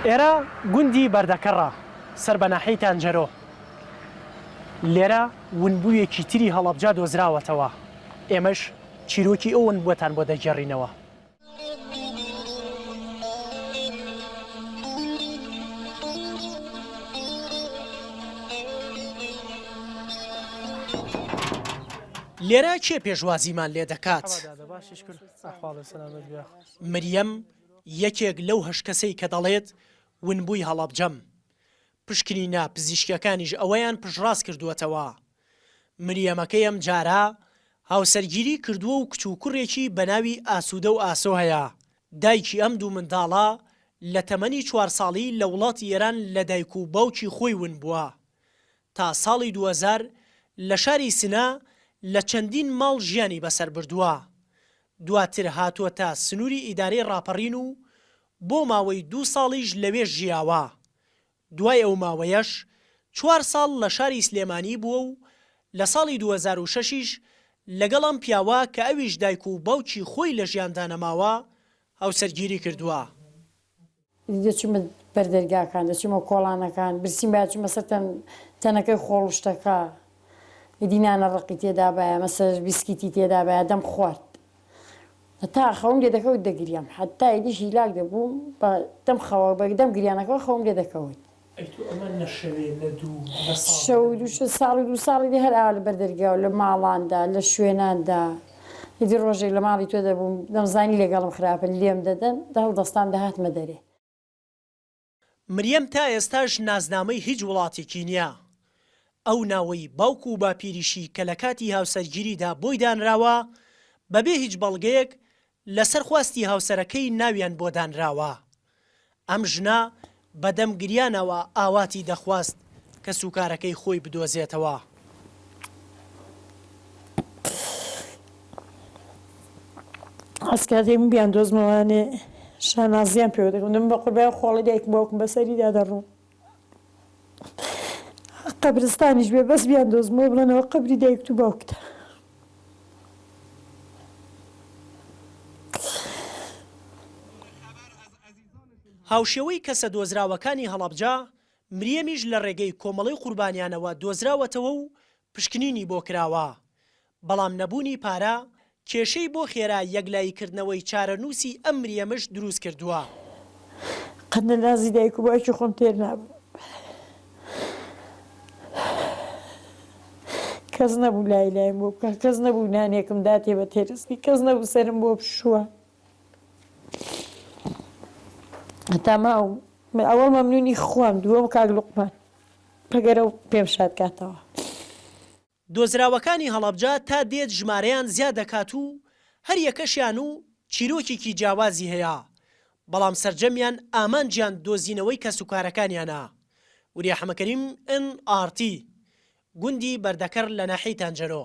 ئێرە گوندی بەردەکەڕە سەر بە ناحەی تانجەرۆ. لێرە ونبوویەکی تری هەڵەبجا دۆزراوەتەوە. ئێمەش چیرۆکی ئەو ونبووەتان بۆ دەگەڕینەوە. لێرە کێ پێشوازیمان لێ دەکات؟ مریەم یەکێک لەو هەشکەسەی کە دەڵێت ونبووی هەڵەبجەم. پشکنینە پزیشکەکانیش ئەوەیان پشڕاست کردووەتەوە. مریەمەکەی ئەم جارە هاوسەرگیری کردووە و کچ و کوڕێکی بە ناوی ئاسوودە و ئاسۆ هەیە. دایکی ئەم دوو منداڵە لە تەمەنی 4 ساڵی لە وڵاتی ئێران لە دایک و باوکی خۆی ون بووە. تا ساڵی 2000 لە شاری سنە لە چەندین ماڵ ژیانی بەسەر بردووە. دواتر هاتووە تا سنووری ئیدارەی ڕاپەڕین و بۆ ماوەی 2 ساڵیش لەوێ ژیاوە. دوای ئەو ماوەیەش 4 ساڵ لە شاری سلێمانی بووە و لە ساڵی 2006ش لەگەڵ ئەم پیاوە کە ئەویش دایک و باوکی خۆی لە ژیاندا نەماوە هاوسەرگیری کردووە. دەچمە بەردەرگاکان، دەچمە کۆڵانەکان، برسیم باچمە سەر تەنەکەی خۆڵشتەکە، دینانە ڕقی تێدا بایە، مەسەر بیسکیتی تێدا بایە، دەم خوارد. تا خەوم لێ دەکەوت دەگریام، حتا ئیدیش هیلاک دەبووم دەم خەوە بەدەم گریانەکەەوە خەوم لێ دەکەوت. ساڵی 2 ساڵی هەر ئاوا لە بەردەرگاو لە ماڵاندا لە شوێناندا هیدی ڕۆژێک لە ماڵی تۆ دەبووم دەمزانی لەگەڵم خراپن لێم دەدەن هەڵدەستان دەهاتمە دەرێ. مریەم تا ئێستاش نازنامەی هیچ وڵاتێکی نییە. ئەو ناوەی باوکو و باپیریشی کە لە کاتی هاوسەرگیریدا بۆی دانراوە بەبێ هیچ بەڵگەیەک لەسەر خواستی هاوسەرەکەی ناویان بۆ دانراوە. ئەم ژنە بەدەم گریانەوە ئاواتی دەخواست کە سوکارەکەی خۆی بدۆزێتەوە. ئەسکاتێک من بیان دۆزمەوانێ شانازیان پێوە دەکەم بە قوربای خۆڵی دایکم باوکم بەسەریدا دەڕۆم. قەبرستانیش بێ بەس بیان دۆزمەوە بڵێنەوە قەبری دایک و باوکتە. هاوشێوەی کەسە دۆزراوەکانی هەڵەبجا مریەمیش لە ڕێگەی کۆمەڵی قوربانیانەوە دۆزراوەتەوە و پشکنینی بۆ کراوە. بەڵام نەبوونی پارە کێشەی بۆ خێرا یەکلاییکردنەوەی چارەنووسی ئەم مریەمش دروست کردووە. قەت لە نازی دایک و باوکی خۆم تێر نابوو. کەس نەبوو لای لایم بۆ بکە، کەس نەبوو نانێکم داتێ بە تێرسکی، کەس نەبوو سەرم بۆ بشووە. هەتا ماوە ئەوە مەمنونی خوام، دووەم کاک لوقمان پەگەرە و پێم شاد کاتەوە. دۆزراوەکانی هەڵەبجا تا دێت ژمارەیان زیاد دەکات و هەر یەکەشیان و چیرۆکێکی جیاوازی هەیە. بەڵام سەرجەمیان ئامانجیان دۆزینەوەی کەس و کارەکانیانە. وریە حەمەکەریم NRT گوندی بەردەکەر لە ناحەی تانجەرۆ.